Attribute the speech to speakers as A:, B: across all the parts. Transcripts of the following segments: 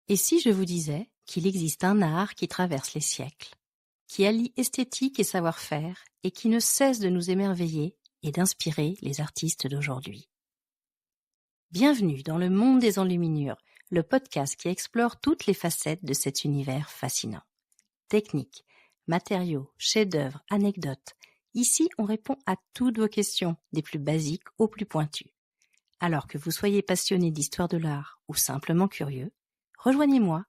A: Et si je vous disais qu'il existe un art qui traverse les siècles, qui allie esthétique et savoir-faire et qui ne cesse de nous émerveiller et d'inspirer les artistes d'aujourd'hui. Bienvenue dans le monde des enluminures, le podcast qui explore toutes les facettes de cet univers fascinant. Techniques, matériaux, chefs-d'œuvre, anecdotes. Ici, on répond à toutes vos questions, des plus basiques aux plus pointues. Alors que vous soyez passionné d'histoire de l'art ou simplement curieux, rejoignez-moi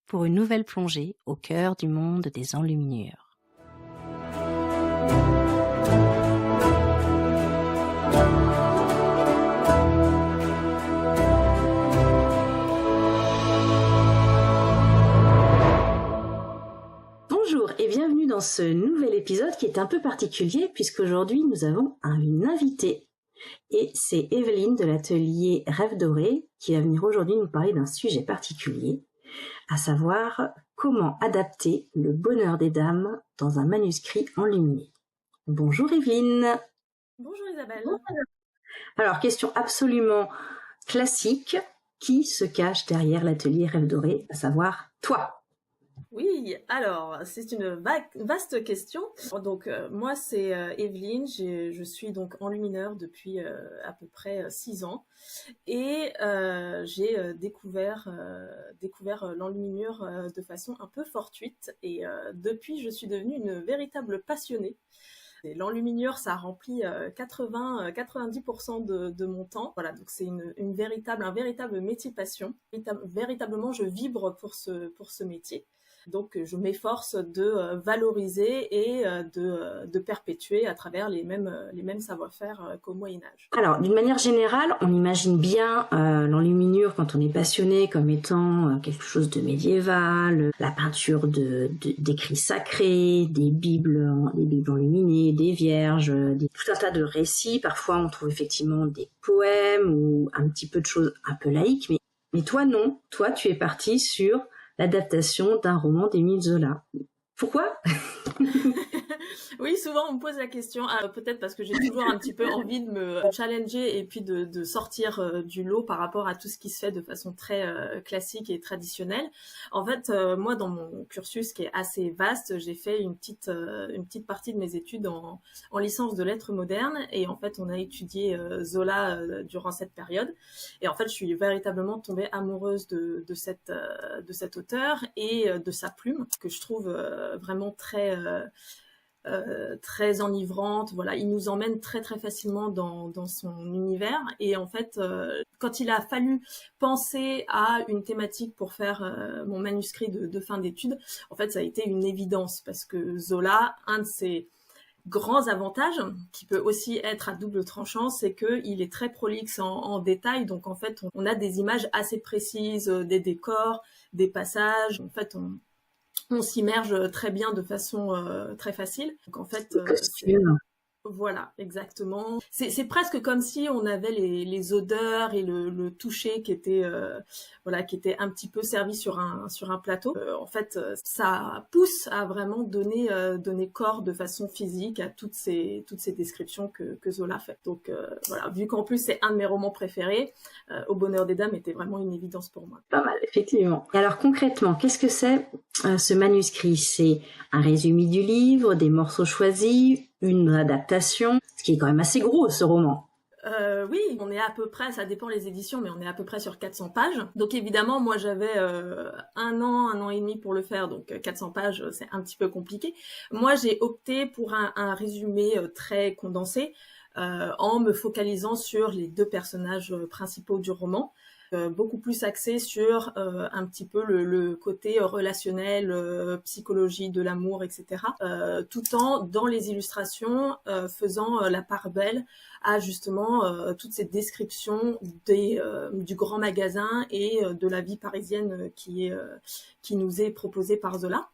A: pour une nouvelle plongée au cœur du monde des enluminures. Bonjour et bienvenue dans ce nouvel épisode qui est un peu particulier puisqu'aujourd'hui nous avons une invitée. Et c'est Evelyne de l'atelier Rêve Doré qui va venir aujourd'hui nous parler d'un sujet particulier, à savoir comment adapter le bonheur des dames dans un manuscrit enluminé. Bonjour Evelyne.
B: Bonjour Isabelle.
A: Alors, question absolument classique, qui se cache derrière l'atelier Rêve Doré, à savoir toi?
B: Oui, alors c'est une vaste question. Donc moi c'est Evelyne, je suis donc enlumineur depuis à peu près 6 ans et j'ai découvert l'enluminure de façon un peu fortuite et depuis je suis devenue une véritable passionnée. Et l'enluminure, ça remplit 90% de mon temps. Voilà, donc c'est un véritable métier passion. Véritablement, je vibre pour ce métier. Donc, je m'efforce de valoriser et de perpétuer à travers les mêmes savoir-faire qu'au Moyen-Âge.
A: Alors, d'une manière générale, on imagine bien l'enluminure quand on est passionné comme étant quelque chose de médiéval, la peinture d'écrits sacrés, des bibles enluminées, des vierges, tout un tas de récits. Parfois, on trouve effectivement des poèmes ou un petit peu de choses un peu laïques. Mais toi, non. Toi, tu es partie sur l'adaptation d'un roman d'Émile Zola. Pourquoi?
B: Oui, souvent on me pose la question, peut-être parce que j'ai toujours un petit peu envie de me challenger et puis de sortir du lot par rapport à tout ce qui se fait de façon très classique et traditionnelle. En fait, moi dans mon cursus qui est assez vaste, j'ai fait une petite partie de mes études en licence de lettres modernes et en fait on a étudié Zola durant cette période et en fait je suis véritablement tombée amoureuse de cet auteur et de sa plume que je trouve vraiment très enivrante. Voilà, il nous emmène très très facilement dans son univers et en fait quand il a fallu penser à une thématique pour faire mon manuscrit de fin d'études, en fait ça a été une évidence parce que Zola, un de ses grands avantages, qui peut aussi être à double tranchant, c'est qu'il est très prolixe en détails, donc en fait on a des images assez précises, des décors, des passages, en fait on s'immerge très bien de façon très facile. Donc en fait, voilà, exactement. C'est presque comme si on avait les odeurs et le toucher qui était qui était un petit peu servi sur un plateau. En fait, ça pousse à vraiment donner corps de façon physique à toutes ces descriptions que Zola fait. Donc voilà, vu qu'en plus c'est un de mes romans préférés, Au bonheur des dames était vraiment une évidence pour moi.
A: Pas mal, effectivement. Et alors concrètement, qu'est-ce que c'est ce manuscrit? C'est un résumé du livre, des morceaux choisis, une adaptation, ce qui est quand même assez gros ce roman.
B: Oui, on est à peu près, ça dépend les éditions, mais on est à peu près sur 400 pages. Donc évidemment, moi j'avais un an et demi pour le faire, donc 400 pages, c'est un petit peu compliqué. Moi j'ai opté pour un résumé très condensé, en me focalisant sur les 2 personnages principaux du roman. Beaucoup plus axé sur un petit peu le côté relationnel, psychologie de l'amour, etc. Tout en, dans les illustrations, faisant la part belle à justement toutes ces descriptions du grand magasin et de la vie parisienne qui nous est proposée par Zola.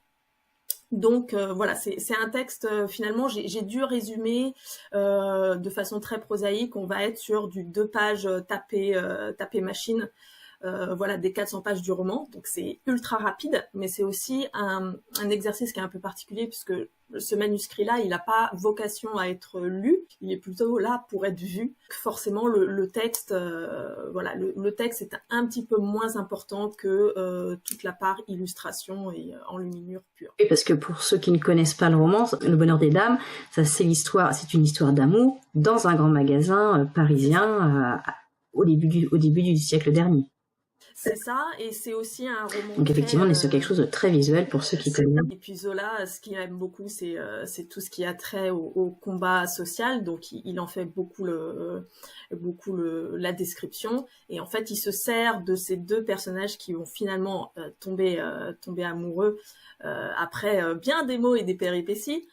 B: Donc voilà, c'est un texte, finalement, j'ai dû résumer de façon très prosaïque. On va être sur du 2 pages tapé machine voilà, des 400 pages du roman. Donc c'est ultra rapide, mais c'est aussi un exercice qui est un peu particulier puisque ce manuscrit-là, il n'a pas vocation à être lu, il est plutôt là pour être vu. Forcément, le texte, voilà, le texte est un petit peu moins important que toute la part illustration et enluminure pure.
A: Oui, parce que pour ceux qui ne connaissent pas le roman, Le Bonheur des Dames, ça c'est une histoire d'amour dans un grand magasin parisien au début du siècle dernier.
B: C'est ça, et c'est aussi un roman.
A: Donc effectivement, on est sur quelque chose de très visuel pour ceux qui connaissent.
B: Et puis Zola, ce qu'il aime beaucoup, c'est tout ce qui a trait au combat social. Donc il en fait beaucoup la description. Et en fait, il se sert de ces deux personnages qui vont finalement tomber amoureux après bien des mots et des péripéties.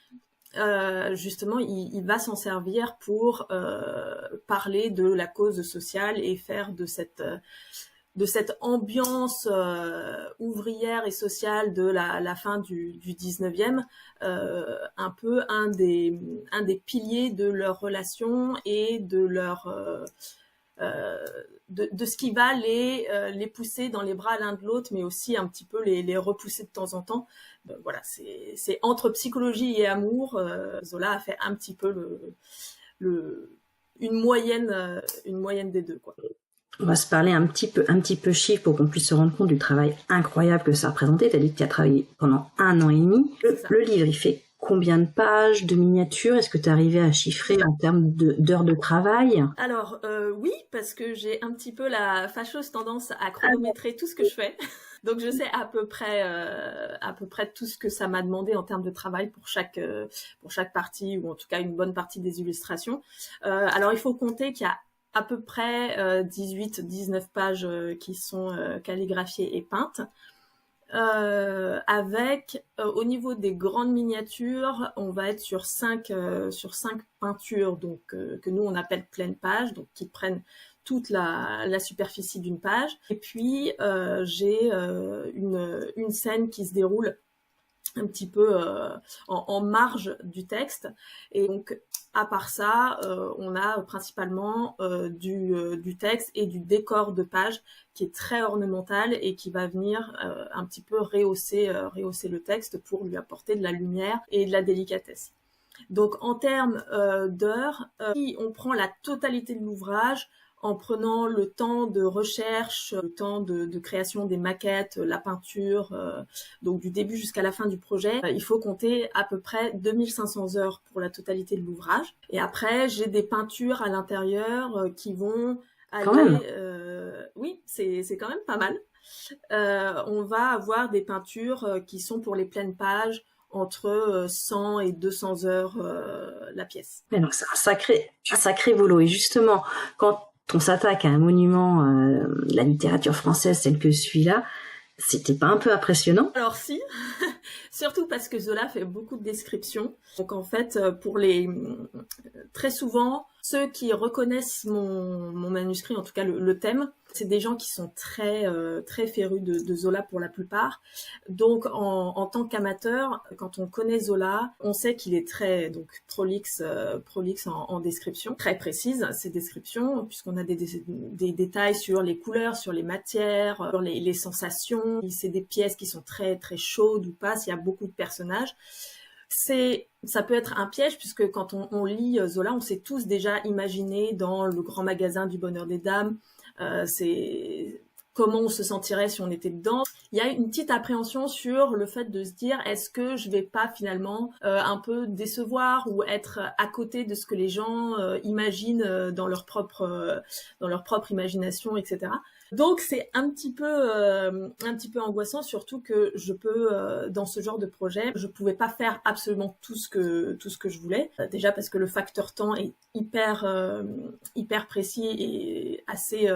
B: Justement, il va s'en servir pour parler de la cause sociale et faire de cette ambiance ouvrière et sociale de la fin du 19e, un peu un des piliers de leur relation et de leur de ce qui va les pousser dans les bras l'un de l'autre, mais aussi un petit peu les repousser de temps en temps. Voilà, c'est entre psychologie et amour. Zola a fait un petit peu une moyenne des deux, quoi.
A: On va se parler un petit peu chiffres pour qu'on puisse se rendre compte du travail incroyable que ça a représenté. Tu as dit que tu as travaillé pendant 1 an et demi. Le livre, il fait combien de pages, de miniatures? Est-ce que tu es arrivé à chiffrer en termes d'heures de travail?
B: Alors, oui, parce que j'ai un petit peu la fâcheuse tendance à chronométrer tout ce que je fais. Donc, je sais à peu près tout ce que ça m'a demandé en termes de travail pour chaque partie, ou en tout cas une bonne partie des illustrations. Alors, il faut compter qu'il y a à peu près 18-19 pages qui sont calligraphiées et peintes. Avec au niveau des grandes miniatures, on va être sur 5 peintures, donc que nous on appelle pleine page, donc qui prennent toute la superficie d'une page. Et puis j'ai une scène qui se déroule un petit peu en marge du texte, et donc à part ça, on a principalement du texte et du décor de page qui est très ornemental et qui va venir un petit peu rehausser le texte pour lui apporter de la lumière et de la délicatesse. Donc en termes d'heures, si on prend la totalité de l'ouvrage, en prenant le temps de recherche, le temps de création des maquettes, la peinture, donc du début jusqu'à la fin du projet, il faut compter à peu près 2500 heures pour la totalité de l'ouvrage. Et après, j'ai des peintures à l'intérieur qui vont aller... oui, c'est quand même pas mal. On va avoir des peintures qui sont pour les pleines pages, entre 100 et 200 heures la pièce.
A: Mais donc c'est un sacré boulot. Et justement, quand on s'attaque à un monument de la littérature française tel que celui-là, c'était pas un peu impressionnant?
B: Alors si, surtout parce que Zola fait beaucoup de descriptions. Donc en fait, très souvent, ceux qui reconnaissent mon manuscrit, en tout cas le thème, c'est des gens qui sont très férus de Zola pour la plupart. Donc en tant qu'amateur, quand on connaît Zola, on sait qu'il est très prolixe en description, très précise ces descriptions, puisqu'on a des détails sur les couleurs, sur les matières, sur les sensations. C'est des pièces qui sont très très chaudes ou pas, s'il y a beaucoup de personnages. Ça peut être un piège, puisque quand on lit Zola, on s'est tous déjà imaginé dans le grand magasin du Bonheur des Dames. C'est comment on se sentirait si on était dedans. Il y a une petite appréhension sur le fait de se dire, est-ce que je vais pas finalement un peu décevoir ou être à côté de ce que les gens imaginent dans leur propre imagination, etc. Donc c'est un petit peu angoissant, surtout que je peux dans ce genre de projet, je pouvais pas faire absolument tout ce que je voulais. Déjà parce que le facteur temps est hyper précis et assez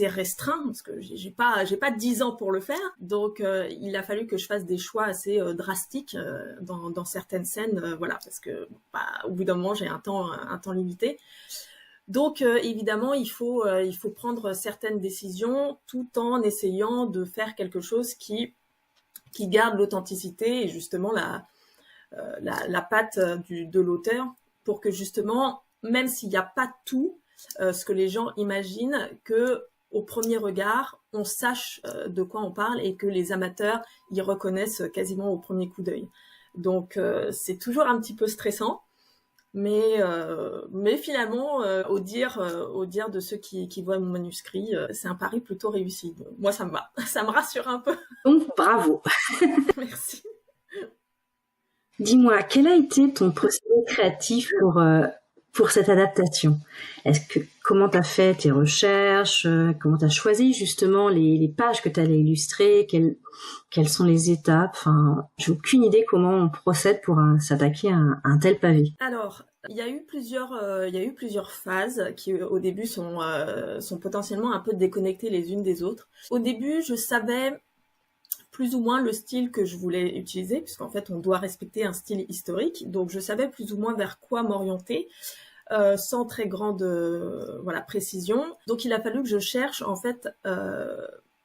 B: restreint, parce que j'ai pas 10 ans pour le faire. Donc il a fallu que je fasse des choix assez drastiques dans certaines scènes, voilà, parce que au bout d'un moment j'ai un temps limité. Donc évidemment, il faut prendre certaines décisions tout en essayant de faire quelque chose qui garde l'authenticité et justement la patte de l'auteur, pour que justement, même s'il n'y a pas tout ce que les gens imaginent, que au premier regard, on sache de quoi on parle et que les amateurs y reconnaissent quasiment au premier coup d'œil. Donc c'est toujours un petit peu stressant, mais finalement, au dire de ceux qui voient mon manuscrit, c'est un pari plutôt réussi. Donc, moi, ça me va, ça me rassure un peu.
A: Donc, bravo.
B: Merci.
A: Dis-moi, quel a été ton procédé créatif pour cette adaptation? Comment t'as fait tes recherches? Comment t'as choisi justement les pages que t'allais illustrer? Quelles sont les étapes? Enfin, j'ai aucune idée comment on procède pour s'attaquer à un tel pavé.
B: Alors, il y a eu plusieurs phases qui au début sont potentiellement un peu déconnectées les unes des autres. Au début, je savais plus ou moins le style que je voulais utiliser, puisqu'en fait, on doit respecter un style historique. Donc, je savais plus ou moins vers quoi m'orienter, sans très grande précision. Donc, il a fallu que je cherche, en fait,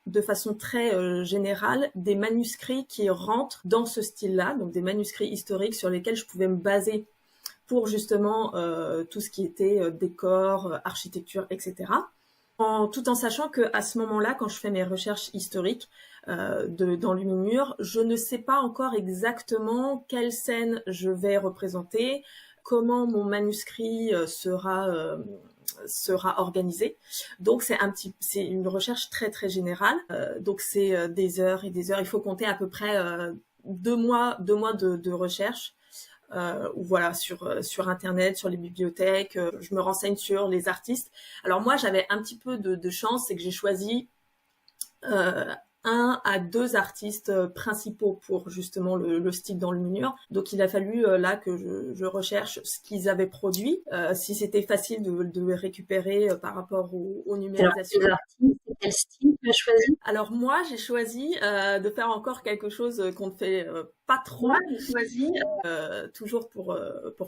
B: de façon très générale, des manuscrits qui rentrent dans ce style-là, donc des manuscrits historiques sur lesquels je pouvais me baser pour justement tout ce qui était décor, architecture, etc. Tout en sachant qu'à ce moment-là, quand je fais mes recherches historiques dans Lumimur, je ne sais pas encore exactement quelle scène je vais représenter, comment mon manuscrit sera organisé. Donc c'est une recherche très très générale. Donc c'est des heures et des heures. Il faut compter à peu près 2 mois de recherche. Ou voilà sur internet, sur les bibliothèques, je me renseigne sur les artistes. Alors moi j'avais un petit peu de chance, c'est que j'ai choisi 1 à 2 artistes principaux pour justement le style dans le mur. Donc il a fallu là que je recherche ce qu'ils avaient produit, si c'était facile de récupérer par rapport aux numérisations.
A: Alors, quel style tu as choisi?
B: Alors moi j'ai choisi de faire encore quelque chose qu'on ne fait pas trop.
A: Moi j'ai choisi
B: toujours pour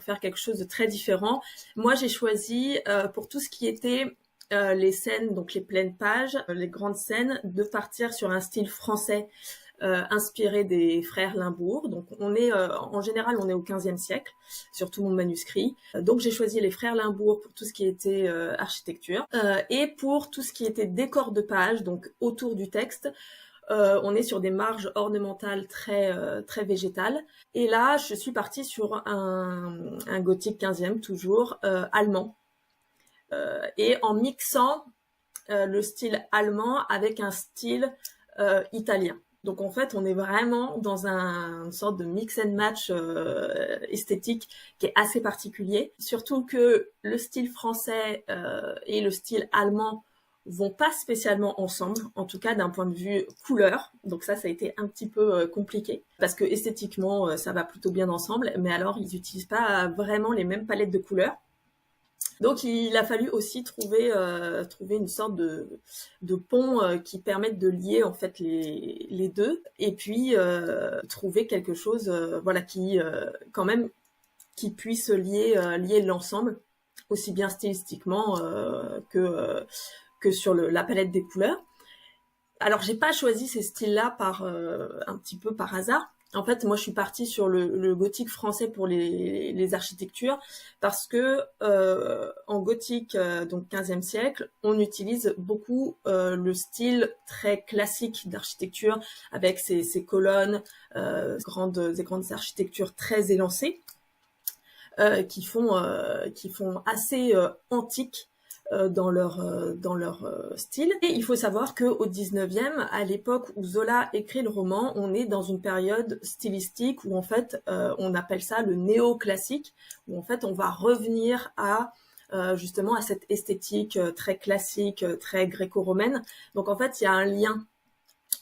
B: faire quelque chose de très différent. Moi j'ai choisi pour tout ce qui était les scènes, donc les pleines pages, les grandes scènes, de partir sur un style français inspiré des frères Limbourg. Donc on est en général on est au XVe siècle, sur tout mon manuscrit. Donc j'ai choisi les frères Limbourg pour tout ce qui était architecture et pour tout ce qui était décor de page, donc autour du texte. On est sur des marges ornementales très très végétales. Et là, je suis partie sur un gothique 15e toujours allemand. Et en mixant le style allemand avec un style italien. Donc en fait, on est vraiment dans une sorte de mix and match esthétique qui est assez particulier. Surtout que le style français et le style allemand vont pas spécialement ensemble, en tout cas d'un point de vue couleur. Donc ça a été un petit peu compliqué parce que esthétiquement ça va plutôt bien ensemble, mais alors ils n'utilisent pas vraiment les mêmes palettes de couleurs. Donc il a fallu aussi trouver une sorte de pont qui permette de lier en fait les deux, et puis trouver quelque chose qui quand même qui puisse lier l'ensemble aussi bien stylistiquement que sur la palette des couleurs. Alors j'ai pas choisi ces styles-là un petit peu par hasard. En fait, moi, je suis partie sur le gothique français pour les architectures parce que en gothique, donc 15e siècle, on utilise beaucoup le style très classique d'architecture avec ces colonnes, des grandes architectures très élancées qui font assez antiques dans leur style. Et il faut savoir qu'au 19e, à l'époque où Zola écrit le roman, on est dans une période stylistique où en fait on appelle ça le néoclassique, où en fait on va revenir justement à cette esthétique très classique, très gréco-romaine. Donc en fait il y a un lien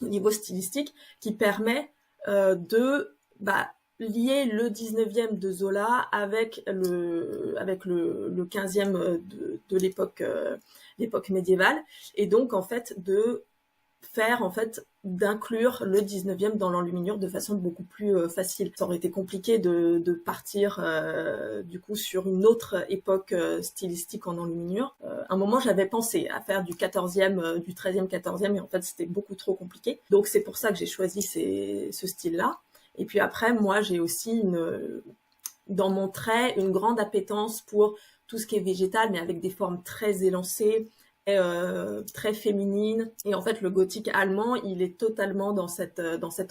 B: au niveau stylistique qui permet de lier le 19e de Zola avec le 15e de l'époque médiévale, et donc en fait d'inclure le 19e dans l'enluminure de façon beaucoup plus facile. Ça aurait été compliqué de partir du coup sur une autre époque stylistique en enluminure. À un moment, j'avais pensé à faire du 14e, du 13e, 14e, et en fait, c'était beaucoup trop compliqué. Donc c'est pour ça que j'ai choisi ce style-là. Et puis après, moi, j'ai aussi dans mon trait une grande appétence pour tout ce qui est végétal, mais avec des formes très élancées, très féminine. Et en fait, le gothique allemand, il est totalement dans cette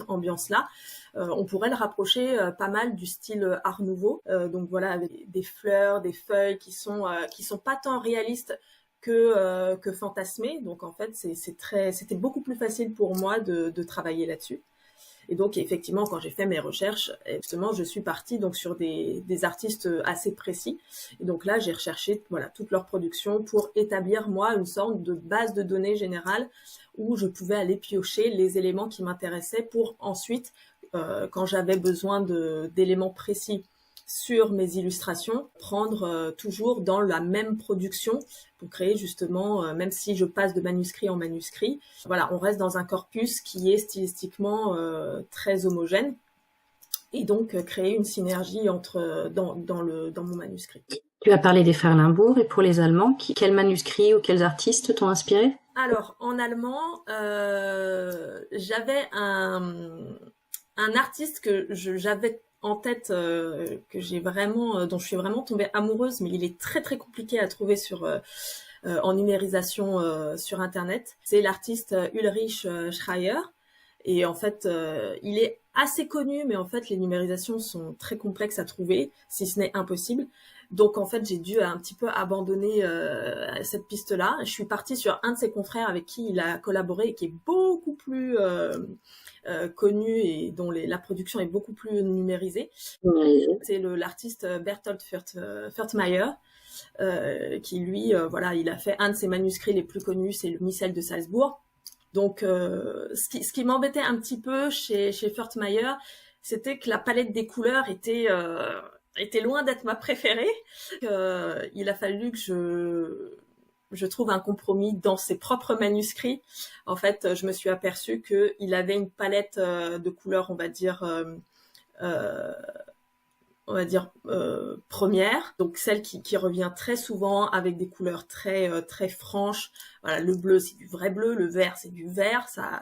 B: ambiance-là. On pourrait le rapprocher pas mal du style Art Nouveau. Donc voilà, avec des fleurs, des feuilles qui sont pas tant réalistes que fantasmées. Donc en fait, c'était beaucoup plus facile pour moi de travailler là-dessus. Et donc effectivement, quand j'ai fait mes recherches, justement, je suis partie donc sur des artistes assez précis. Et donc là, j'ai recherché voilà toute leur production pour établir moi une sorte de base de données générale où je pouvais aller piocher les éléments qui m'intéressaient pour ensuite, quand j'avais besoin d'éléments précis sur mes illustrations, prendre toujours dans la même production pour créer justement, même si je passe de manuscrit en manuscrit, voilà, on reste dans un corpus qui est stylistiquement très homogène et donc créer une synergie dans mon manuscrit.
A: Tu as parlé des frères Limbourg, et pour les Allemands, quels manuscrits ou quels artistes t'ont inspiré?
B: Alors, en allemand, j'avais un artiste que j'avais en tête, que dont je suis vraiment tombée amoureuse, mais il est très très compliqué à trouver en numérisation sur Internet. C'est l'artiste Ulrich Schreier. Et en fait, il est assez connu, mais en fait, les numérisations sont très complexes à trouver, si ce n'est impossible. Donc en fait, j'ai dû un petit peu abandonner cette piste-là. Je suis partie sur un de ses confrères avec qui il a collaboré et qui est beaucoup plus connu et dont la production est beaucoup plus numérisée. C'est l'artiste Bertolt Furtmeier. Qui lui, voilà, il a fait un de ses manuscrits les plus connus, c'est le Missel de Salzbourg. Donc, ce qui m'embêtait un petit peu chez Furtmeier, c'était que la palette des couleurs était loin d'être ma préférée. Il a fallu que je trouve un compromis dans ses propres manuscrits. En fait, je me suis aperçue qu'il avait une palette de couleurs, on va dire première, donc celle qui revient très souvent avec des couleurs très très franches. Voilà, le bleu c'est du vrai bleu, le vert c'est du vert, ça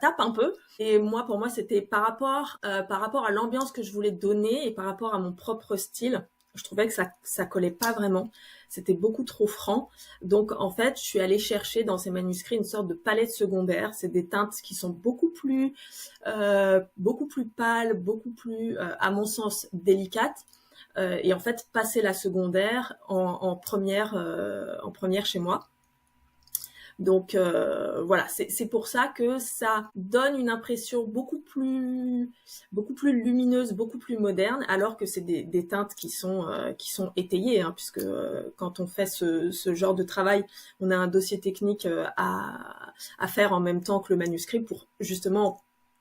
B: tape un peu. Et moi, pour moi, c'était par rapport à l'ambiance que je voulais donner et par rapport à mon propre style. Je trouvais que ça collait pas vraiment. C'était beaucoup trop franc. Donc, en fait, je suis allée chercher dans ces manuscrits une sorte de palette secondaire. C'est des teintes qui sont beaucoup plus pâles, beaucoup plus, à mon sens, délicates. Et en fait, passer la secondaire en première chez moi. Donc voilà, c'est pour ça que ça donne une impression beaucoup plus lumineuse, beaucoup plus moderne, alors que c'est des teintes qui sont étayées, hein, puisque quand on fait ce genre de travail, on a un dossier technique à faire en même temps que le manuscrit pour justement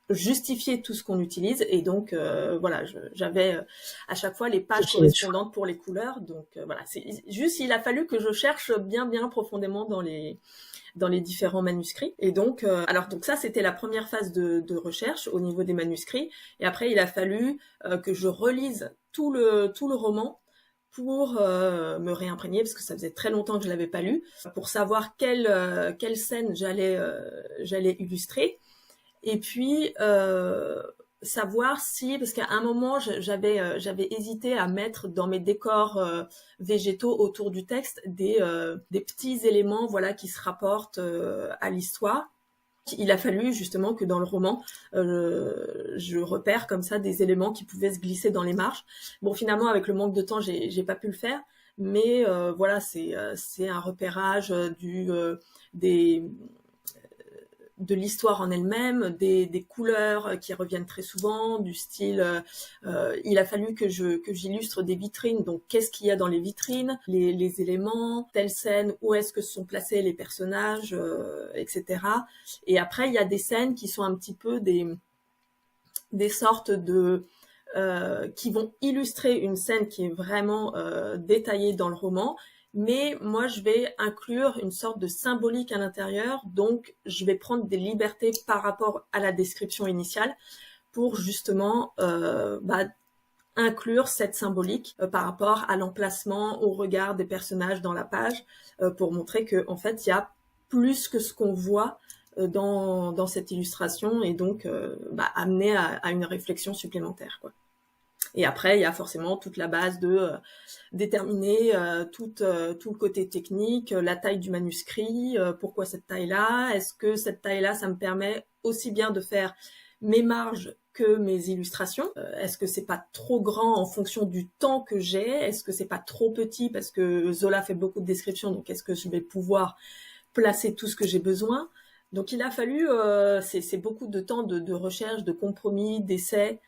B: justifier tout ce qu'on utilise. Et donc voilà, j'avais à chaque fois les pages correspondantes pour les couleurs. Donc voilà, c'est juste, il a fallu que je cherche bien profondément dans les différents manuscrits. Et donc, donc ça, c'était la première phase de recherche au niveau des manuscrits. Et après, il a fallu que je relise tout le roman pour me réimprégner, parce que ça faisait très longtemps que je l'avais pas lu, pour savoir quelle scène j'allais illustrer. Et puis savoir si, parce qu'à un moment j'avais hésité à mettre dans mes décors végétaux autour du texte des petits éléments, voilà, qui se rapportent à l'histoire. Il a fallu justement que dans le roman je repère comme ça des éléments qui pouvaient se glisser dans les marges. Bon, finalement, avec le manque de temps, j'ai pas pu le faire, mais voilà, c'est un repérage de l'histoire en elle-même, des couleurs qui reviennent très souvent, du style. Il a fallu que j'illustre des vitrines. Donc, qu'est-ce qu'il y a dans les vitrines, les éléments, telle scène, où est-ce que se sont placés les personnages, etc. Et après, il y a des scènes qui sont un petit peu des sortes de qui vont illustrer une scène qui est vraiment détaillée dans le roman. Mais moi, je vais inclure une sorte de symbolique à l'intérieur, donc je vais prendre des libertés par rapport à la description initiale pour justement inclure cette symbolique par rapport à l'emplacement, au regard des personnages dans la page, pour montrer que en fait, il y a plus que ce qu'on voit dans cette illustration, et donc amener à une réflexion supplémentaire, quoi. Et après, il y a forcément toute la base de déterminer tout le côté technique, la taille du manuscrit, pourquoi cette taille-là, est-ce que cette taille-là, ça me permet aussi bien de faire mes marges que mes illustrations, est-ce que c'est pas trop grand en fonction du temps que j'ai, est-ce que c'est pas trop petit parce que Zola fait beaucoup de descriptions, donc est-ce que je vais pouvoir placer tout ce que j'ai besoin. Donc il a fallu, c'est beaucoup de temps de recherche, de compromis, d'essais.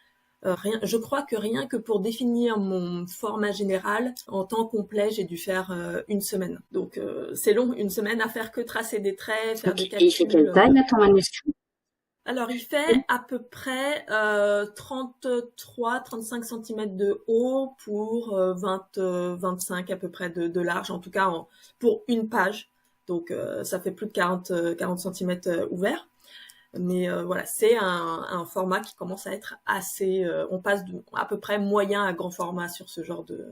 B: Je crois que rien que pour définir mon format général, en temps complet, j'ai dû faire une semaine. Donc c'est long, une semaine à faire que tracer des traits, faire des calculs.
C: Il fait quelle taille là ton manuscrit?
B: Alors il fait à peu près 33-35 cm de haut pour 20-25 à peu près de large, en tout cas pour une page. Donc ça fait plus de 40 cm ouverts. Mais voilà, c'est un format qui commence à être assez... on passe à peu près moyen à grand format sur ce genre de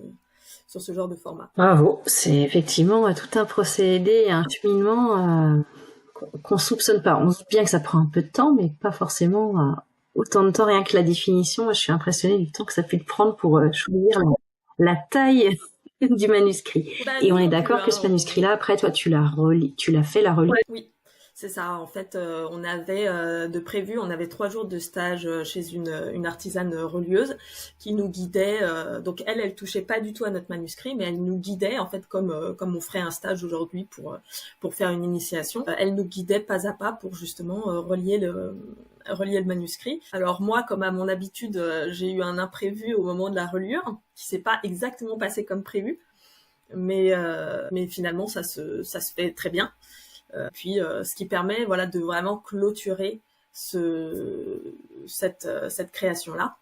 B: format.
C: Bravo, c'est effectivement tout un procédé, un cheminement qu'on soupçonne pas. On se dit bien que ça prend un peu de temps, mais pas forcément autant de temps. Rien que la définition, je suis impressionnée du temps que ça a pu te prendre pour choisir la taille du manuscrit. Et on est d'accord que ce manuscrit-là, après, toi, tu l'as fait la relie.
B: Oui. C'est ça, en fait, on avait on avait 3 jours de stage chez une artisane relieuse qui nous guidait. Donc elle touchait pas du tout à notre manuscrit, mais elle nous guidait en fait comme on ferait un stage aujourd'hui pour faire une initiation. Elle nous guidait pas à pas pour justement relier le manuscrit. Alors moi, comme à mon habitude, j'ai eu un imprévu au moment de la reliure qui s'est pas exactement passé comme prévu, mais finalement ça se fait très bien. Puis ce qui permet voilà de vraiment clôturer cette création-là,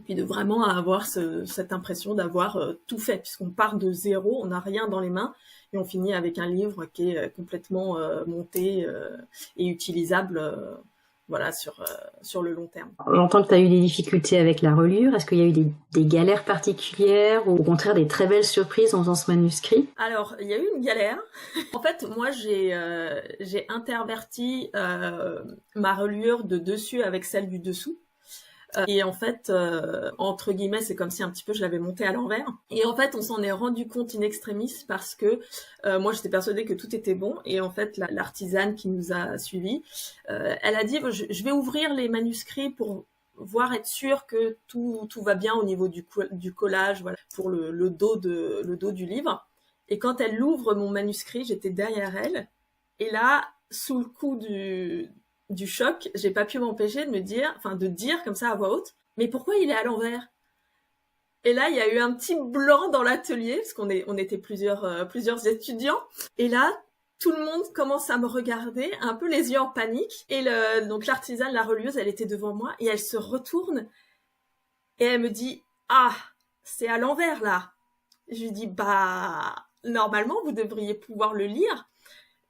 B: puis de vraiment avoir cette impression d'avoir tout fait, puisqu'on part de zéro, on n'a rien dans les mains, et on finit avec un livre qui est complètement monté et utilisable voilà sur le long terme.
C: J'entends que tu as eu des difficultés avec la reliure. Est-ce qu'il y a eu des galères particulières ou au contraire des très belles surprises en faisant ce manuscrit?
B: Alors, il y a eu une galère. En fait, moi, j'ai interverti ma reliure de dessus avec celle du dessous. Et en fait, entre guillemets, c'est comme si un petit peu je l'avais montée à l'envers. Et en fait, on s'en est rendu compte in extremis parce que moi, j'étais persuadée que tout était bon. Et en fait, l'artisane qui nous a suivis, elle a dit, je vais ouvrir les manuscrits pour être sûr que tout va bien au niveau du collage, voilà, pour le dos du livre. Et quand elle ouvre mon manuscrit, j'étais derrière elle. Et là, sous le coup du choc, j'ai pas pu m'empêcher de dire comme ça à voix haute, mais pourquoi il est à l'envers? Et là, il y a eu un petit blanc dans l'atelier, parce qu'on était plusieurs étudiants. Et là, tout le monde commence à me regarder, un peu les yeux en panique. Et donc l'artisane, la relieuse, elle était devant moi, et elle se retourne, et elle me dit, ah, c'est à l'envers, là. Je lui dis, bah, normalement, vous devriez pouvoir le lire.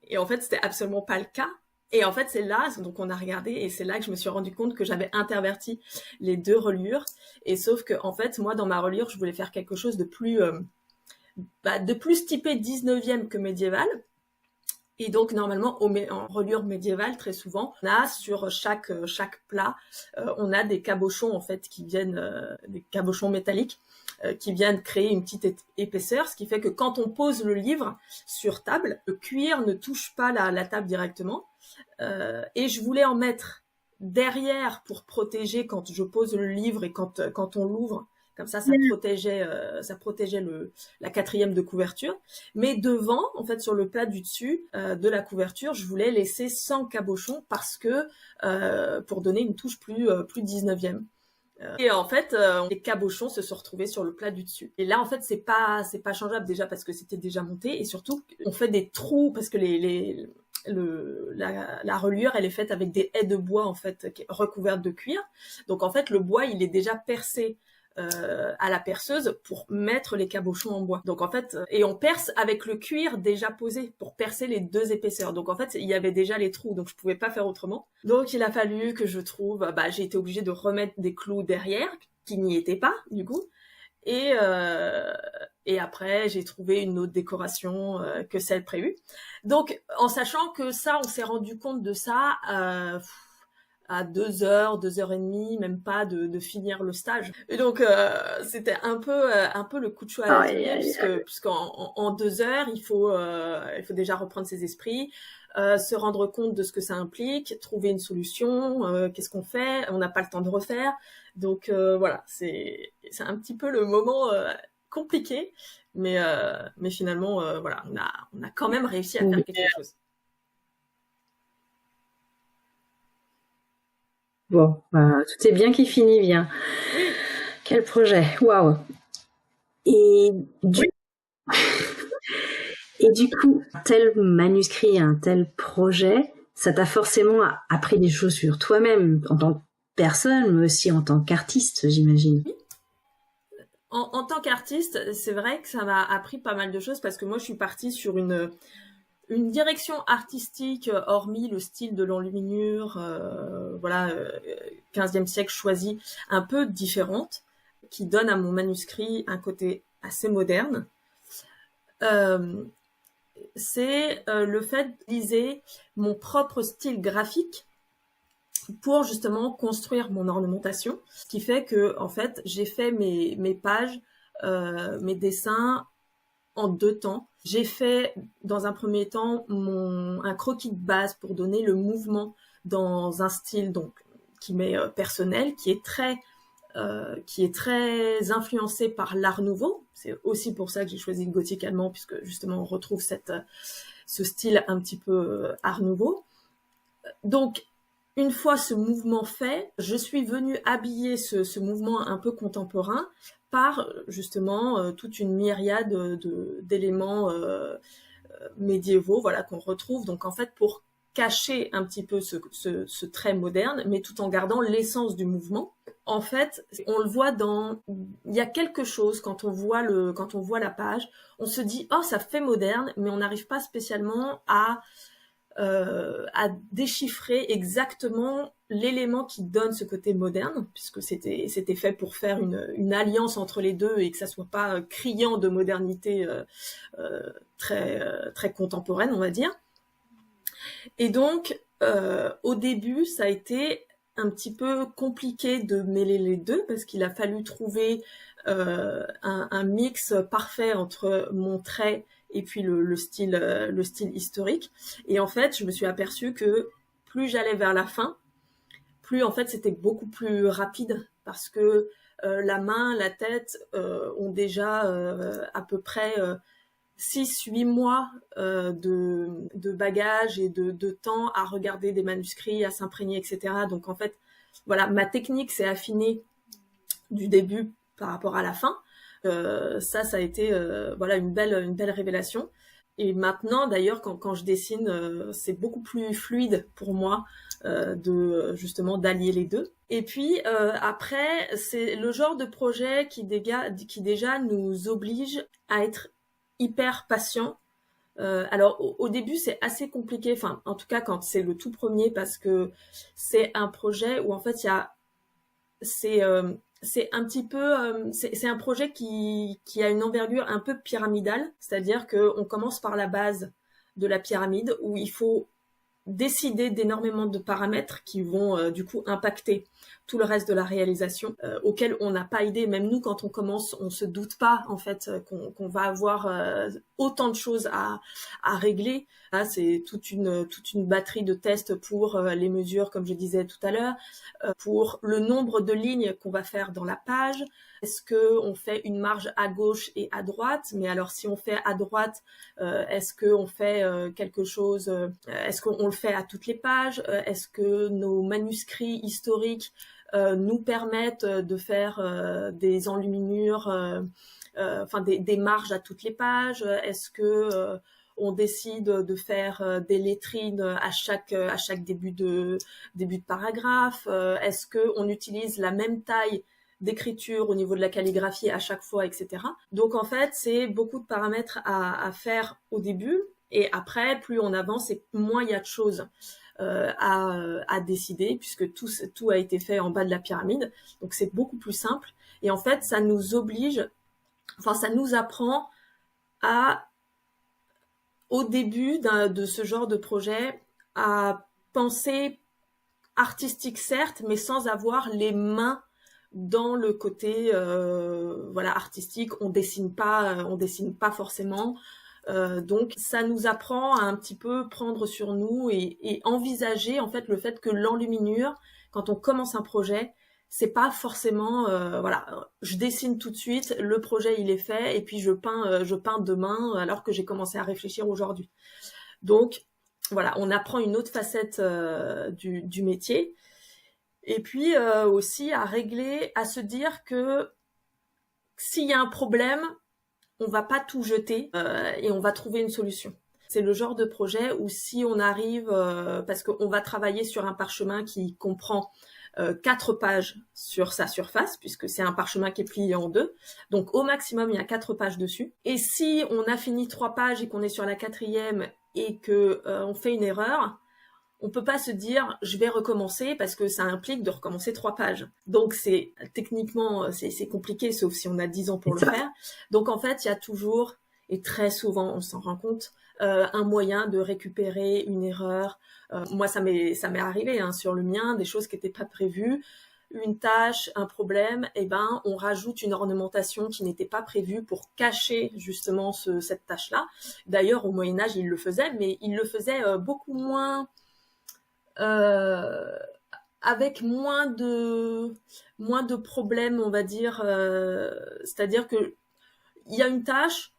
B: Et en fait, c'était absolument pas le cas. Et en fait, c'est là, donc on a regardé, et c'est là que je me suis rendu compte que j'avais interverti les 2 reliures. Et sauf que, en fait, moi, dans ma reliure, je voulais faire quelque chose de plus typé 19e que médiéval. Et donc, normalement, en reliure médiévale, très souvent, on a sur chaque plat, on a des cabochons, en fait, qui viennent, des cabochons métalliques, qui viennent créer une petite épaisseur, ce qui fait que quand on pose le livre sur table, le cuir ne touche pas la table directement. Et je voulais en mettre derrière pour protéger quand je pose le livre et quand on l'ouvre. Comme ça protégeait la 4e de couverture. Mais devant, en fait, sur le plat du dessus de la couverture, je voulais laisser sans cabochon parce que pour donner une touche plus 19e. Et en fait, les cabochons se sont retrouvés sur le plat du dessus. Et là, en fait, c'est pas changeable déjà parce que c'était déjà monté et surtout, on fait des trous parce que la reliure, elle est faite avec des haies de bois en fait recouvertes de cuir. Donc en fait, le bois, il est déjà percé à la perceuse pour mettre les cabochons en bois. Donc en fait, et on perce avec le cuir déjà posé pour percer les 2 épaisseurs. Donc en fait, il y avait déjà les trous, donc je pouvais pas faire autrement. Donc il a fallu que je trouve, j'ai été obligée de remettre des clous derrière qui n'y étaient pas du coup. Et après, j'ai trouvé une autre décoration que celle prévue. Donc, en sachant que ça, on s'est rendu compte de ça à 2 heures et demie, même pas de finir le stage. Et donc c'était un peu le coup de choix à puisqu'en 2 heures il faut déjà reprendre ses esprits, se rendre compte de ce que ça implique, trouver une solution, qu'est-ce qu'on fait, on n'a pas le temps de refaire. Donc voilà, c'est un petit peu le moment compliqué, mais finalement voilà, on a quand même réussi à faire quelque chose.
C: Bon, tout est bien qui finit bien.
B: Oui.
C: Quel projet, waouh. Et du coup, un tel manuscrit, un tel projet, ça t'a forcément appris des choses sur toi-même en tant que personne, mais aussi en tant qu'artiste, j'imagine.
B: Oui. En tant qu'artiste, c'est vrai que ça m'a appris pas mal de choses parce que moi, je suis partie sur une direction artistique, hormis le style de l'enluminure, voilà, 15e siècle choisi, un peu différente, qui donne à mon manuscrit un côté assez moderne. C'est le fait d'utiliser mon propre style graphique pour justement construire mon ornementation, ce qui fait que en fait j'ai fait mes pages, mes dessins en 2 temps. J'ai fait dans un premier temps un croquis de base pour donner le mouvement dans un style donc qui m'est personnel, qui est très influencé par l'Art Nouveau. C'est aussi pour ça que j'ai choisi le gothique allemand, puisque justement on retrouve ce style un petit peu Art Nouveau. Donc une fois ce mouvement fait, je suis venue habiller ce mouvement un peu contemporain par justement toute une myriade d'éléments médiévaux, voilà, qu'on retrouve. Donc en fait, pour cacher un petit peu ce trait moderne, mais tout en gardant l'essence du mouvement. En fait, on le voit il y a quelque chose quand on voit la page, on se dit oh ça fait moderne, mais on n'arrive pas spécialement à déchiffrer exactement l'élément qui donne ce côté moderne, puisque c'était fait pour faire une alliance entre les deux et que ça soit pas criant de modernité très contemporaine, on va dire. Et donc, au début, ça a été un petit peu compliqué de mêler les deux, parce qu'il a fallu trouver un mix parfait entre mon trait et puis le style historique. Et en fait, je me suis aperçue que plus j'allais vers la fin, plus en fait c'était beaucoup plus rapide, parce que la main, la tête ont déjà à peu près 6-8 mois de bagages et de temps à regarder des manuscrits, à s'imprégner, etc. Donc en fait, voilà, ma technique s'est affinée du début par rapport à la fin. Ça a été voilà une belle révélation. Et maintenant, d'ailleurs, quand je dessine, c'est beaucoup plus fluide pour moi justement d'allier les deux. Et puis après, c'est le genre de projet qui déjà nous oblige à être hyper patient. Alors au début c'est assez compliqué, enfin en tout cas quand c'est le tout premier, parce que c'est un projet où en fait c'est un petit peu c'est un projet qui a une envergure un peu pyramidale, c'est-à-dire que on commence par la base de la pyramide où il faut décider d'énormément de paramètres qui vont du coup impacter tout le reste de la réalisation, auquel on n'a pas idée. Même nous, quand on commence, on se doute pas en fait qu'on va avoir autant de choses à régler. Là, c'est toute une batterie de tests pour les mesures, comme je disais tout à l'heure, pour le nombre de lignes qu'on va faire dans la page. Est-ce qu'on fait une marge à gauche et à droite? Mais alors, si on fait à droite, est-ce qu'on fait quelque chose? Est-ce qu'on le fait à toutes les pages? Est-ce que nos manuscrits historiques nous permettent de faire des enluminures, enfin des marges à toutes les pages? Est-ce que on décide de faire des lettrines à chaque début de paragraphe? Est-ce que on utilise la même taille d'écriture au niveau de la calligraphie à chaque fois, etc. Donc en fait, c'est beaucoup de paramètres à faire au début, et après, plus on avance et moins il y a de choses à décider, puisque tout a été fait en bas de la pyramide. Donc c'est beaucoup plus simple. Et en fait, ça nous oblige, enfin ça nous apprend au début de ce genre de projet, à penser artistique certes, mais sans avoir les mains dans le côté artistique. On dessine pas forcément. Donc ça nous apprend à un petit peu prendre sur nous et envisager en fait le fait que l'enluminure, quand on commence un projet, c'est pas forcément je dessine tout de suite, le projet il est fait et puis je peins demain alors que j'ai commencé à réfléchir aujourd'hui. Donc voilà, on apprend une autre facette du métier. Et puis aussi à se dire que s'il y a un problème, on va pas tout jeter et on va trouver une solution. C'est le genre de projet où si on arrive, parce qu'on va travailler sur un parchemin qui comprend 4 pages sur sa surface, puisque c'est un parchemin qui est plié en 2. Donc au maximum, il y a 4 pages dessus. Et si on a fini 3 pages et qu'on est sur la 4e et que on fait une erreur, on peut pas se dire je vais recommencer parce que ça implique de recommencer 3 pages. Donc c'est techniquement c'est compliqué sauf si on a 10 ans pour le faire. Donc en fait, il y a toujours et très souvent on s'en rend compte un moyen de récupérer une erreur. Moi ça m'est arrivé sur le mien, des choses qui n'étaient pas prévues, une tâche, un problème, et ben on rajoute une ornementation qui n'était pas prévue pour cacher justement cette tâche-là. D'ailleurs au Moyen-Âge, ils le faisaient, mais ils le faisaient beaucoup moins avec moins de problèmes, on va dire. C'est-à-dire que il y a une tâche,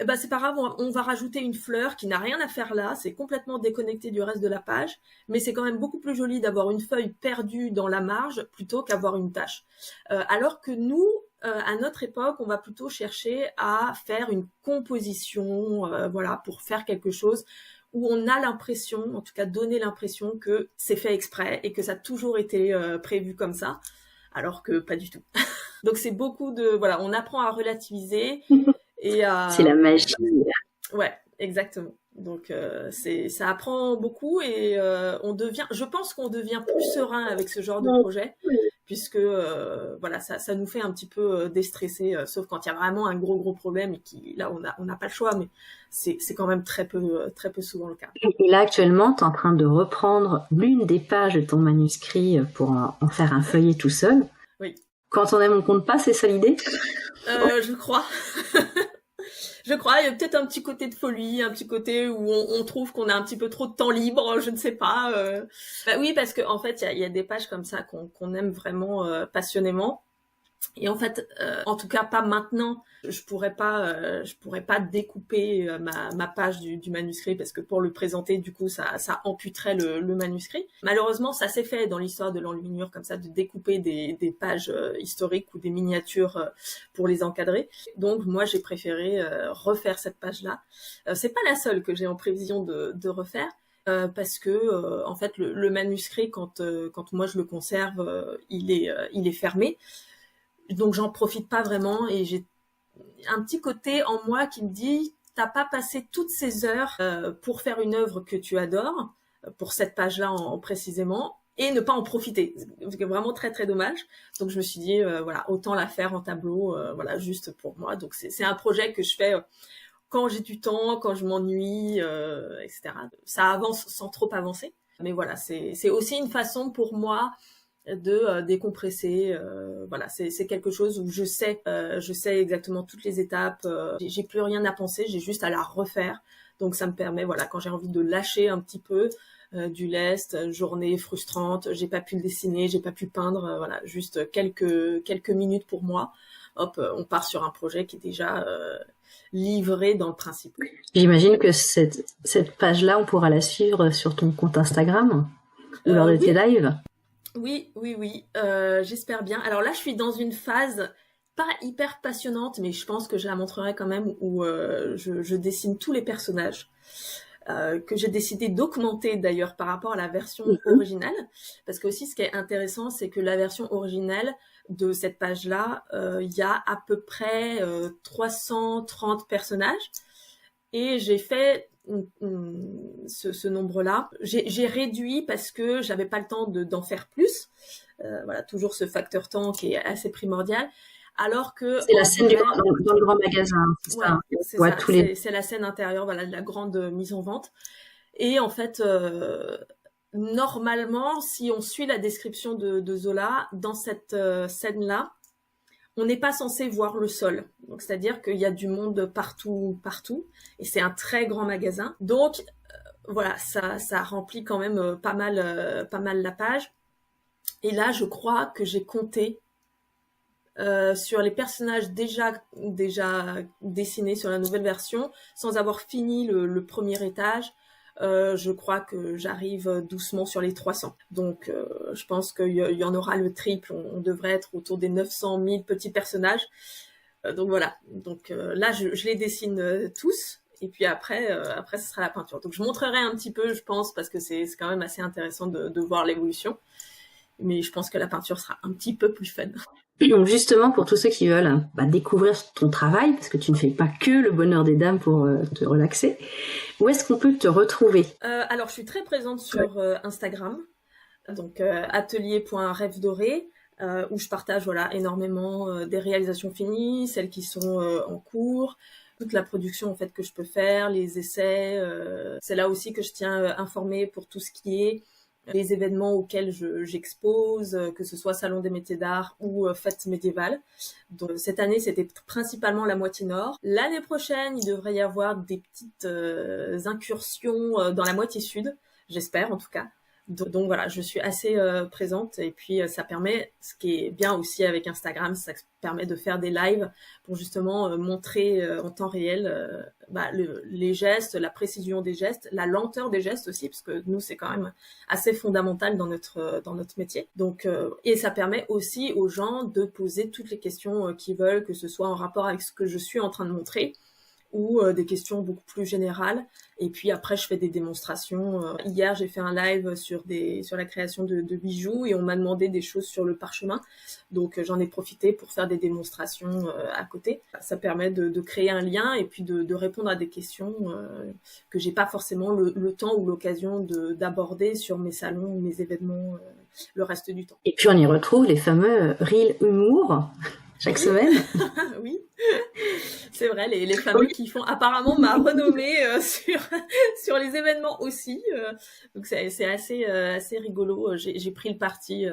B: eh ben c'est pas grave, on va rajouter une fleur qui n'a rien à faire là, c'est complètement déconnecté du reste de la page, mais c'est quand même beaucoup plus joli d'avoir une feuille perdue dans la marge plutôt qu'avoir une tâche. Alors que nous, à notre époque, on va plutôt chercher à faire une composition, pour faire quelque chose où on a l'impression, en tout cas donner l'impression que c'est fait exprès et que ça a toujours été prévu comme ça, alors que pas du tout. Donc c'est beaucoup on apprend à relativiser et à...
C: C'est la magie.
B: Ouais, exactement. Donc ça apprend beaucoup et je pense qu'on devient plus serein avec ce genre de projet, puisque ça nous fait un petit peu déstresser, sauf quand il y a vraiment un gros problème et là on n'a pas le choix, mais c'est quand même très peu souvent le cas.
C: Et là actuellement, tu es en train de reprendre l'une des pages de ton manuscrit pour en faire un feuillet tout seul.
B: Oui.
C: Quand on aime, on compte pas, c'est ça l'idée ?
B: Je crois. Je crois, il y a peut-être un petit côté de folie, un petit côté où on trouve qu'on a un petit peu trop de temps libre, je ne sais pas. Oui, parce que en fait, il y a des pages comme ça qu'on aime vraiment passionnément. Et en fait, en tout cas pas maintenant. Je pourrais pas découper ma page du manuscrit parce que pour le présenter, du coup, ça amputerait le manuscrit. Malheureusement, ça s'est fait dans l'histoire de l'enluminure comme ça, de découper des pages historiques ou des miniatures pour les encadrer. Donc moi, j'ai préféré refaire cette page-là. C'est pas la seule que j'ai en prévision de refaire. Parce que en fait, le manuscrit, quand moi je le conserve, il est fermé. Donc j'en profite pas vraiment et j'ai un petit côté en moi qui me dit t'as pas passé toutes ces heures pour faire une œuvre que tu adores, pour cette page-là précisément, et ne pas en profiter. C'est vraiment très très dommage. Donc je me suis dit autant la faire en tableau, juste pour moi. Donc c'est un projet que je fais quand j'ai du temps, quand je m'ennuie, etc. Ça avance sans trop avancer. Mais voilà, c'est aussi une façon pour moi de décompresser. C'est quelque chose où je sais exactement toutes les étapes. J'ai plus rien à penser, j'ai juste à la refaire. Donc ça me permet, quand j'ai envie de lâcher un petit peu du lest, journée frustrante, j'ai pas pu le dessiner, j'ai pas pu peindre, juste quelques minutes pour moi. Hop, on part sur un projet qui est déjà livré dans le principe.
C: J'imagine que cette page-là, on pourra la suivre sur ton compte Instagram ou lors de tes lives.
B: Oui, j'espère bien. Alors là, je suis dans une phase pas hyper passionnante, mais je pense que je la montrerai quand même, où je dessine tous les personnages, que j'ai décidé d'augmenter d'ailleurs par rapport à la version originale, parce que aussi ce qui est intéressant, c'est que la version originale de cette page-là, il y a à peu près 330 personnages, et j'ai fait ce nombre-là. J'ai réduit parce que j'avais pas le temps d'en faire plus. Toujours ce facteur temps qui est assez primordial. Alors que
C: c'est la scène dans le grand magasin, c'est ça.
B: C'est la scène intérieure, de la grande mise en vente. Et en fait, normalement, si on suit la description de Zola, dans cette scène-là, on n'est pas censé voir le sol. Donc, c'est-à-dire qu'il y a du monde partout, et c'est un très grand magasin. Donc, voilà, ça remplit quand même pas mal la page. Et là, je crois que j'ai compté sur les personnages déjà dessinés sur la nouvelle version, sans avoir fini le premier étage. Je crois que j'arrive doucement sur les 300. Donc, je pense qu'il y en aura le triple. On devrait être autour des 900 000 petits personnages. Donc voilà. Donc là, je les dessine tous. Et puis après, ce sera la peinture. Donc je montrerai un petit peu, je pense, parce que c'est quand même assez intéressant de voir l'évolution. Mais je pense que la peinture sera un petit peu plus fun.
C: Donc justement, pour tous ceux qui veulent découvrir ton travail, parce que tu ne fais pas que le bonheur des dames pour te relaxer, où est-ce qu'on peut te retrouver?
B: Alors, je suis très présente sur Instagram, donc atelier.rêve-doré, où je partage énormément des réalisations finies, celles qui sont en cours, toute la production en fait que je peux faire, les essais. C'est là aussi que je tiens à informer pour tout ce qui est les événements auxquels j'expose, que ce soit Salon des métiers d'art ou fête médiévale. Donc cette année, c'était principalement la moitié nord. L'année prochaine, il devrait y avoir des petites incursions dans la moitié sud, j'espère en tout cas. Donc voilà, je suis assez présente et puis ça permet, ce qui est bien aussi avec Instagram, ça permet de faire des lives pour justement montrer en temps réel les gestes, la précision des gestes, la lenteur des gestes aussi, parce que nous c'est quand même assez fondamental dans notre métier. Donc et ça permet aussi aux gens de poser toutes les questions qu'ils veulent, que ce soit en rapport avec ce que je suis en train de montrer, ou des questions beaucoup plus générales. Et puis après, je fais des démonstrations. Hier, j'ai fait un live sur la création de bijoux et on m'a demandé des choses sur le parchemin. Donc, j'en ai profité pour faire des démonstrations à côté. Ça permet de créer un lien et puis de répondre à des questions que j'ai pas forcément le temps ou l'occasion d'aborder sur mes salons ou mes événements le reste du temps.
C: Et puis, on y retrouve les fameux Reels humour chaque semaine.
B: Oui, c'est vrai, les fameux qui font apparemment ma renommée sur les événements aussi. Donc c'est assez rigolo. J'ai pris le parti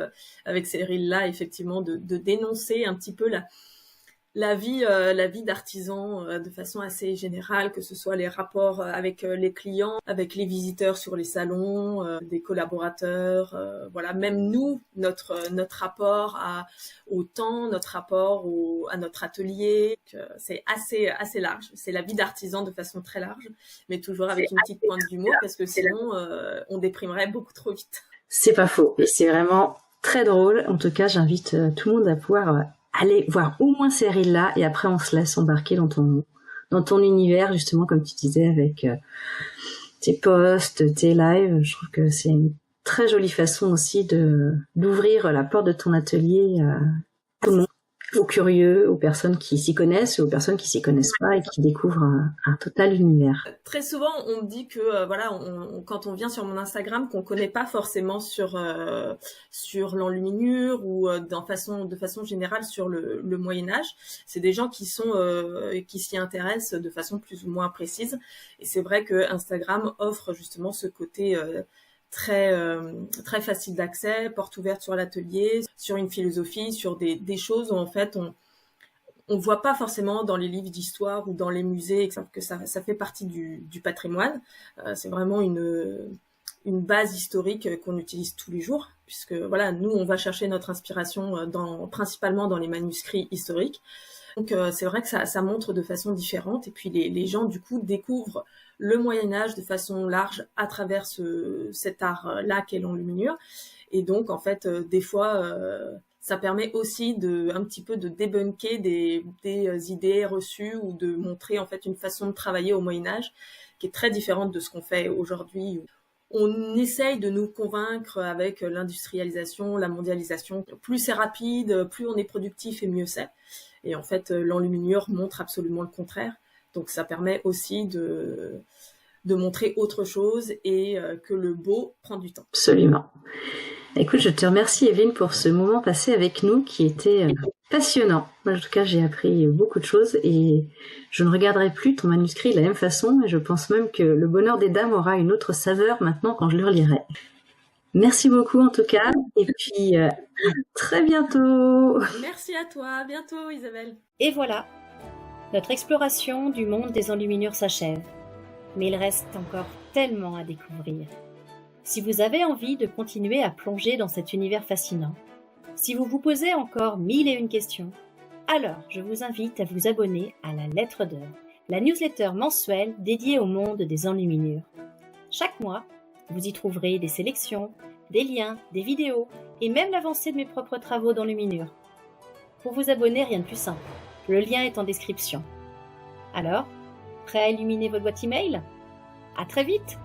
B: avec ces reels-là, effectivement, de dénoncer un petit peu la vie d'artisan de façon assez générale, que ce soit les rapports avec les clients, avec les visiteurs sur les salons, des collaborateurs, même nous, notre rapport au temps, notre rapport à notre atelier, c'est assez large. C'est la vie d'artisan de façon très large, mais toujours avec une petite pointe d'humour, parce que sinon on déprimerait beaucoup trop vite.
C: C'est pas faux, et c'est vraiment très drôle. En tout cas, j'invite tout le monde à pouvoir aller voir au moins ces reels-là, et après on se laisse embarquer dans ton univers, justement, comme tu disais, avec tes posts, tes lives. Je trouve que c'est une très jolie façon aussi d'ouvrir la porte de ton atelier à tout le monde, aux curieux, aux personnes qui s'y connaissent, et aux personnes qui s'y connaissent pas et qui découvrent un total univers.
B: Très souvent, on me dit que quand on vient sur mon Instagram, qu'on connaît pas forcément sur l'enluminure ou de façon générale sur le Moyen Âge. C'est des gens qui s'y intéressent de façon plus ou moins précise. Et c'est vrai que Instagram offre justement ce côté très facile d'accès, porte ouverte sur l'atelier, sur une philosophie, sur des choses où en fait on voit pas forcément dans les livres d'histoire ou dans les musées que ça fait partie du patrimoine. C'est vraiment une base historique qu'on utilise tous les jours, puisque nous on va chercher notre inspiration principalement dans les manuscrits historiques. Donc c'est vrai que ça montre de façon différente, et puis les gens du coup découvrent le Moyen-Âge de façon large à travers cet art-là qu'est l'enluminure. Et donc en fait des fois ça permet aussi un petit peu de débunker des idées reçues, ou de montrer en fait une façon de travailler au Moyen-Âge qui est très différente de ce qu'on fait aujourd'hui. On essaye de nous convaincre avec l'industrialisation, la mondialisation. Plus c'est rapide, plus on est productif et mieux c'est. Et en fait, l'enluminure montre absolument le contraire. Donc ça permet aussi de montrer autre chose, et que le beau prend du temps.
C: Absolument. Écoute, je te remercie, Evelyne, pour ce moment passé avec nous qui était passionnant. Moi, en tout cas, j'ai appris beaucoup de choses, et je ne regarderai plus ton manuscrit de la même façon, et je pense même que le bonheur des dames aura une autre saveur maintenant quand je le relirai. Merci beaucoup en tout cas, et puis à très bientôt.
B: Merci à toi, à bientôt Isabelle.
A: Et voilà, notre exploration du monde des enluminures s'achève. Mais il reste encore tellement à découvrir. Si vous avez envie de continuer à plonger dans cet univers fascinant, si vous vous posez encore 1001 questions, alors je vous invite à vous abonner à la Lettre d'Heure, la newsletter mensuelle dédiée au monde des enluminures. Chaque mois, vous y trouverez des sélections, des liens, des vidéos et même l'avancée de mes propres travaux d'enluminure. Pour vous abonner, rien de plus simple. Le lien est en description. Alors, prêt à illuminer votre boîte email ? À très vite!